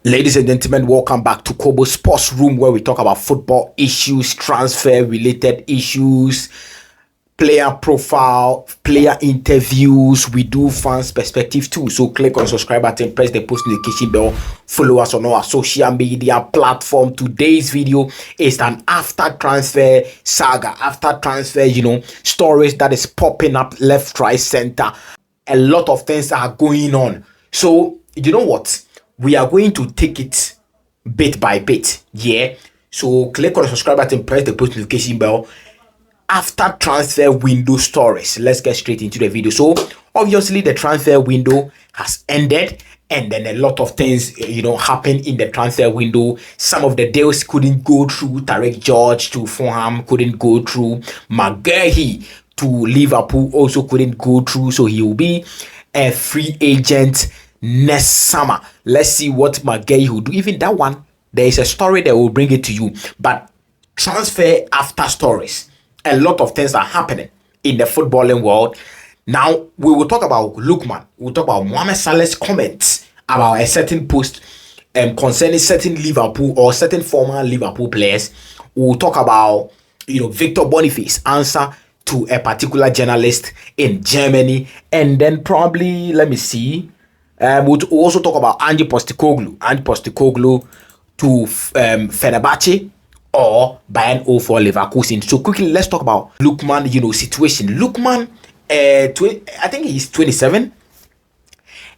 Ladies and gentlemen, welcome back to Kobo Sports Room, where we talk about football issues, transfer related issues, player profile, player interviews. We do fans perspective too. So click on the subscribe button, press the post notification bell, follow us on our social media platform. Today's video is an after transfer saga, after transfer, stories that is popping up left, right, center. A lot of things are going on. So you know what? We are going to take it bit by bit. So click on the subscribe button, press the post notification bell. After transfer window stories, let's get straight into the video. So obviously the transfer window has ended, and then a lot of things happened in the transfer window. Some of the deals couldn't go through. Tarek George to Fulham couldn't go through. McGahey to Liverpool also couldn't go through, so he will be a free agent next summer. Let's see what McGahey will do. Even that one, there is a story that will bring it to you. But transfer after stories, a lot of things are happening in the footballing world. Now we will talk about Lookman. We'll talk about Mohamed Salah's comments about a certain post concerning certain Liverpool or certain former Liverpool players. We'll talk about Victor Boniface answer to a particular journalist in Germany, and then probably we'll also talk about Ange Postecoglou to Fenerbahce or Bayern 04 Leverkusen. So quickly, let's talk about Lookman, situation. Lookman, I think he's 27.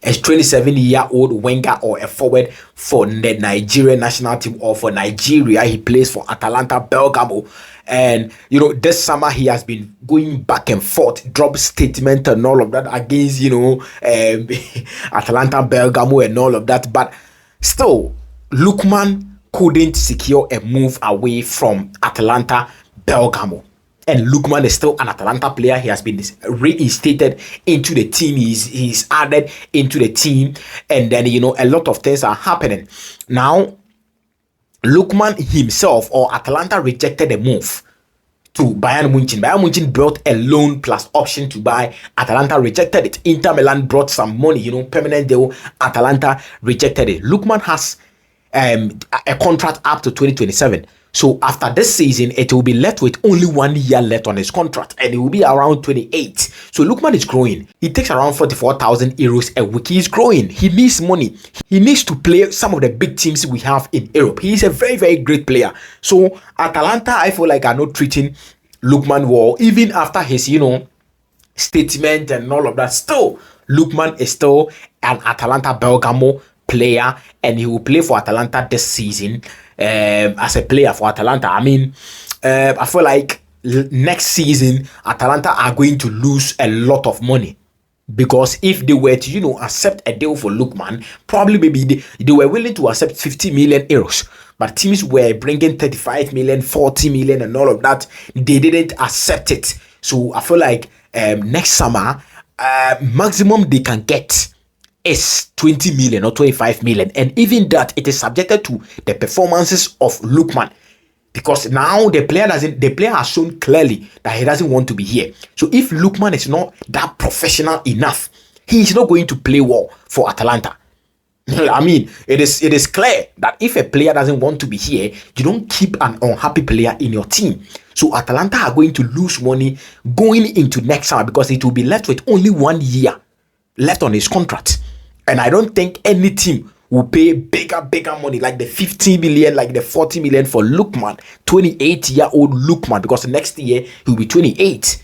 A 27-year-old winger or a forward for the Nigerian national team or for Nigeria. He plays for Atalanta Bergamo. And, this summer he has been going back and forth, drop statement and all of that against, Atalanta Bergamo and all of that. But still, Lookman couldn't secure a move away from Atalanta Bergamo. And Lookman is still an Atalanta player. He has been reinstated into the team. He's added into the team. And then, a lot of things are happening. Now, Lookman himself or Atalanta rejected the move to Bayern Munich. Bayern Munich brought a loan plus option to buy. Atalanta rejected it. Inter Milan brought some money, permanent deal. Atalanta rejected it. Lookman has a contract up to 2027. So after this season, it will be left with only 1 year left on his contract, and it will be around 28. So Lookman is growing. He takes around 44,000 euros a week. He is growing. He needs money. He needs to play some of the big teams we have in Europe. He is a very, very great player. So Atalanta, I feel like, are not treating Lookman well, even after his, statement and all of that. Still, Lookman is still an Atalanta Bergamo player, and he will play for Atalanta this season as a player for Atalanta. I mean, I feel like next season Atalanta are going to lose a lot of money, because if they were to accept a deal for Lookman, probably maybe they were willing to accept 50 million euros, but teams were bringing 35 million, 40 million and all of that. They didn't accept it. So I feel like next summer maximum they can get is 20 million or 25 million, and even that, it is subjected to the performances of Lookman, because now the player has shown clearly that he doesn't want to be here. So if Lookman is not that professional enough, he is not going to play well for Atalanta. I mean, it is clear that if a player doesn't want to be here, you don't keep an unhappy player in your team. So Atalanta are going to lose money going into next summer, because it will be left with only 1 year left on his contract. And I don't think any team will pay bigger money, like the 50 million, like the 40 million for Lookman, 28-year-old Lookman, because next year he'll be 28.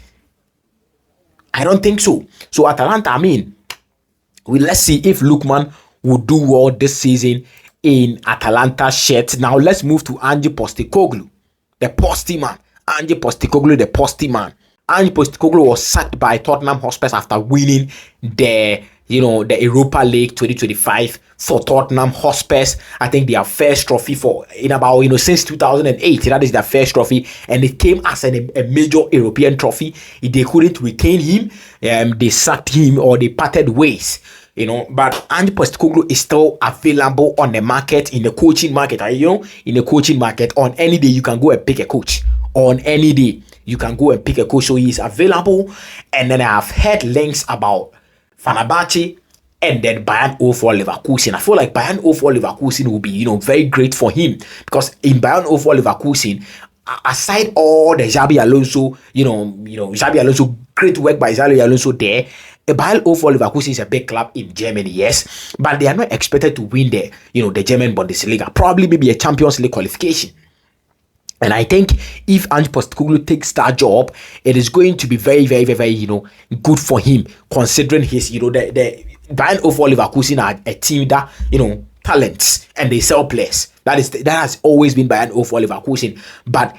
I don't think so. So Atalanta, let's see if Lookman will do well this season in Atalanta shirt. Now let's move to Ange Postecoglou, the posty man. Ange Postecoglou, the posty man. Ange Postecoglou was sacked by Tottenham Hotspur after winning the Europa League 2025 for Tottenham Hotspurs. I think their first trophy since 2008. That is their first trophy, and it came as a major European trophy. They couldn't retain him. They sacked him, or they parted ways. But Ange Postecoglou is still available on the market, in the coaching market. In the coaching market, on any day you can go and pick a coach. On any day you can go and pick a coach. So he is available, and then I have heard links about Fenerbahce and then Bayern 04 Leverkusen. I feel like Bayern 04 Leverkusen will be, very great for him, because in Bayern 04 Leverkusen, aside all the Xabi Alonso, Xabi Alonso, great work by Xabi Alonso there. Bayern 04 Leverkusen is a big club in Germany, yes, but they are not expected to win the German Bundesliga. Probably maybe a Champions League qualification. And I think if Ange Postecoglou takes that job, it is going to be very, very, very, very, good for him, considering his, the Bayern 04 Leverkusen are a team that, talents, and they sell players. That has always been Bayern 04 Leverkusen. But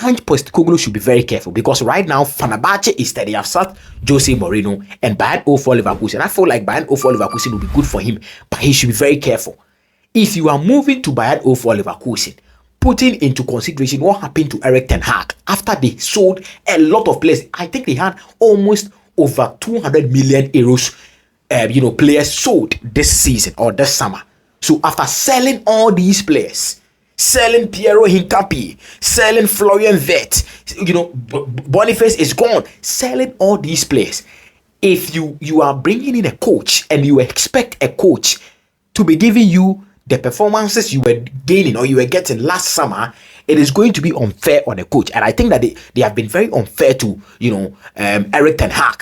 Ange Postecoglou should be very careful, because right now Fenerbahce is that they have sacked Jose Mourinho, and Bayern 04 Leverkusen. I feel like Bayern 04 Leverkusen will be good for him, but he should be very careful. If you are moving to Bayern 04 Leverkusen, putting into consideration what happened to Erik ten Hag after they sold a lot of players. I think they had almost over 200 million euros, players sold this season or this summer. So after selling all these players, selling Piero Hincapié, selling Florian Wirtz, Boniface is gone, selling all these players. If you are bringing in a coach and you expect a coach to be giving you the performances you were gaining or you were getting last summer, it is going to be unfair on a coach. And I think that they have been very unfair to, Erik ten Hag.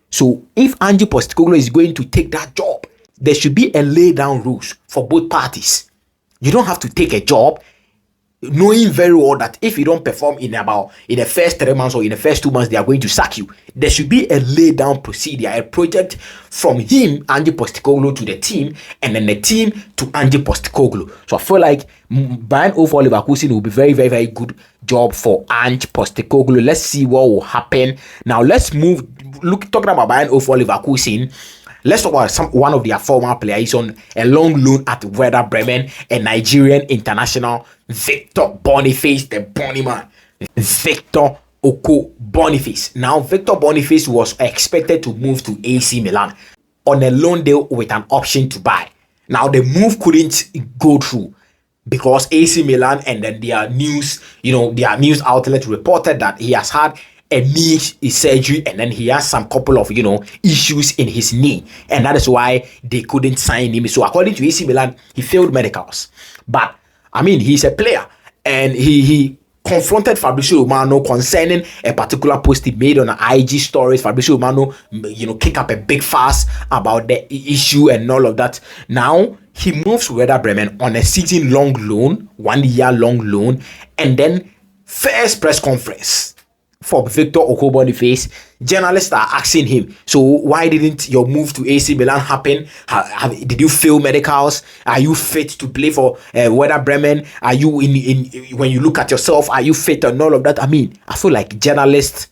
So if Ange Postecoglou is going to take that job, there should be a lay down rules for both parties. You don't have to take a job knowing very well that if you don't perform in the first 3 months or in the first 2 months, they are going to sack you. There should be a lay down procedure, a project from him, Ange Postecoglou, to the team, and then the team to Ange Postecoglou. So I feel like Bayern 04 Leverkusen will be very, very, very good job for Ange Postecoglou. Let's see what will happen. Now let's move. Talking about Bayern 04 Leverkusen. Let's talk about one of their former players. He's on a long loan at Werder Bremen, a Nigerian international, Victor Boniface, the Bonnie man. Victor Boniface. Now, Victor Boniface was expected to move to AC Milan on a loan deal with an option to buy. Now, the move couldn't go through because AC Milan and then their news outlet reported that he has had a knee surgery, and then he has some couple of issues in his knee, and that is why they couldn't sign him. So according to AC Milan, he failed medicals. But I mean, he's a player, and he confronted Fabrizio Romano concerning a particular post he made on IG stories. Fabrizio Romano, kick up a big fuss about the issue and all of that. Now he moves to Werder Bremen on a season-long loan, 1 year long loan, and then first press conference for Victor Boniface, journalists are asking him, so why didn't your move to AC Milan happen? Did you fail medicals? Are you fit to play for Werder Bremen? Are you in when you look at yourself, are you fit and all of that? I mean, I feel like journalists,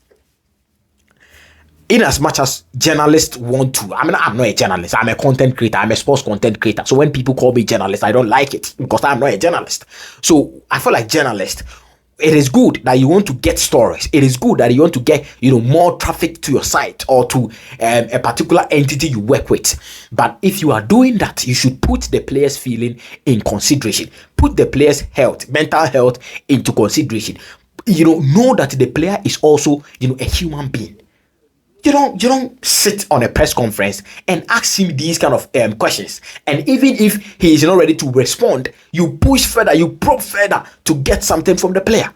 in as much as journalists want to, I'm not a journalist, I'm a content creator, I'm a sports content creator. So when people call me journalist, I don't like it because I'm not a journalist. So I feel like journalists, it is good that you want to get stories. It is good that you want to get, more traffic to your site or to a particular entity you work with. But if you are doing that, you should put the player's feeling in consideration. Put the player's health, mental health into consideration. Know that the player is also, a human being. You don't sit on a press conference and ask him these kind of questions. And even if he is not ready to respond, you push further, you probe further to get something from the player.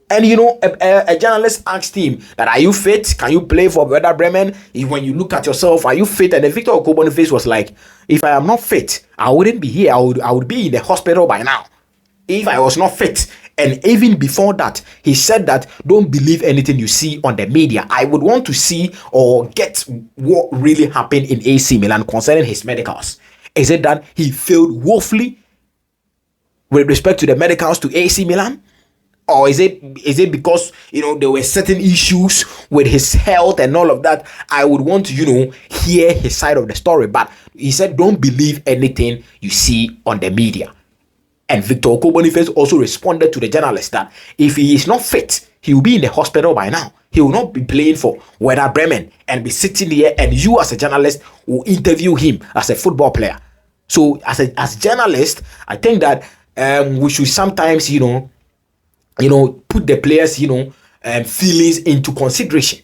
And a journalist asked him that, are you fit? Can you play for Werder Bremen? When you look at yourself, are you fit? And then Victor Boniface was like, if I am not fit, I wouldn't be here. I would be in the hospital by now if I was not fit. And even before that, he said that don't believe anything you see on the media. I would want to see or get what really happened in AC Milan concerning his medicals. Is it that he failed woefully with respect to the medicals to AC Milan? Or is it because there were certain issues with his health and all of that? I would want to hear his side of the story. But he said don't believe anything you see on the media. And Victor Boniface also responded to the journalist that if he is not fit, he will be in the hospital by now. He will not be playing for Werder Bremen and be sitting here, and you as a journalist will interview him as a football player. So as journalists, I think that we should sometimes put the players feelings into consideration.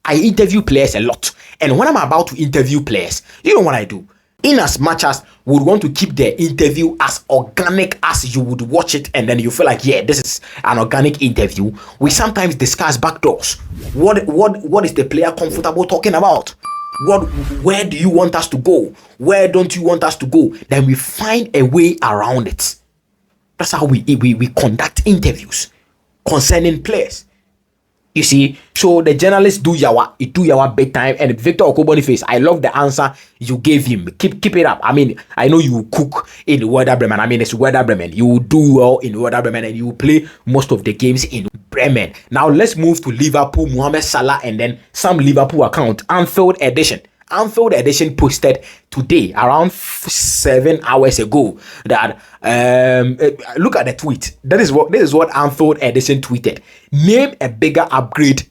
I interview players a lot, And when I'm about to interview players, you know what I do? In as much as we would want to keep the interview as organic as you would watch it, and then you feel like, yeah, this is an organic interview, we sometimes discuss backdoors. What is the player comfortable talking about? Where do you want us to go? Where don't you want us to go? Then we find a way around it. That's how we conduct interviews concerning players. You see, so the journalists do yawa big time. And Victor Boniface, I love the answer you gave him. Keep it up. I mean, I know you cook in Werder Bremen. I mean, it's Werder Bremen. You do well in Werder Bremen, and you play most of the games in Bremen. Now let's move to Liverpool, Mohamed Salah, and then some Liverpool account. Anfield Edition posted today around 7 hours ago that look at the tweet. This is what Anfield Edition tweeted. Name a bigger upgrade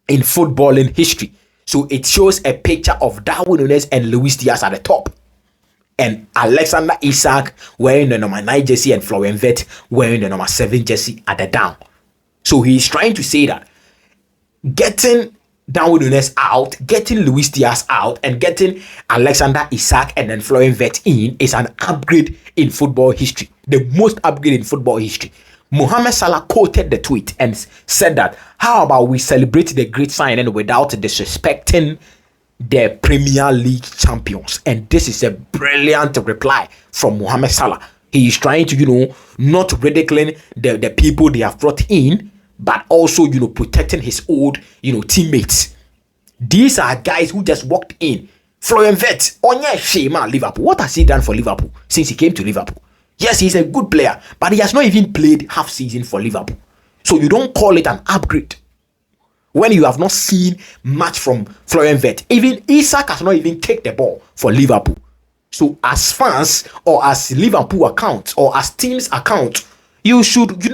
in footballing history. So it shows a picture of Darwin Núñez and Luis Diaz at the top, and Alexander Isak wearing the number 9 jersey and Florian Wirtz wearing the number 7 jersey at the down. So he's trying to say that getting Darwin Núñez out, getting Luis Diaz out, and getting Alexander Isak and then Florian Wirtz in is an upgrade in football history. The most upgrade in football history. Mohamed Salah quoted the tweet and said that, how about we celebrate the great signing without disrespecting the Premier League champions? And this is a brilliant reply from Mohamed Salah. He is trying to, not ridiculing the people they have brought in, but also, protecting his old, teammates. These are guys who just walked in. Florian Wirtz, Liverpool. What has he done for Liverpool since he came to Liverpool? Yes, he's a good player, but he has not even played half season for Liverpool. So you don't call it an upgrade when you have not seen much from Florian Wirtz. Even Isak has not even kicked the ball for Liverpool. So as fans, or as Liverpool accounts, or as teams account, you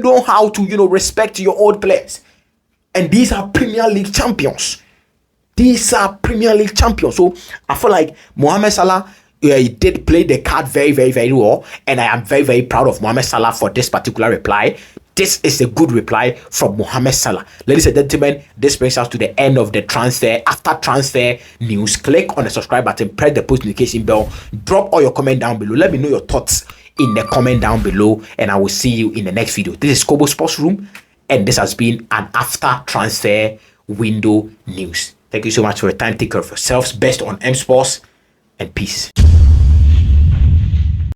know how to, respect your old players. And these are Premier League champions. So I feel like Mohamed Salah, he did play the card very, very, very well. And I am very, very proud of Mohamed Salah for this particular reply. This is a good reply from Mohamed Salah. Ladies and gentlemen, this brings us to the end of the transfer. After transfer news, click on the subscribe button, press the post notification bell, drop all your comment down below. Let me know your thoughts in the comment down below, and I will see you in the next video. This is Kobo Sports Room, and this has been an after transfer window news. Thank you so much for your time. Take care of yourselves. Best on M Sports, and peace.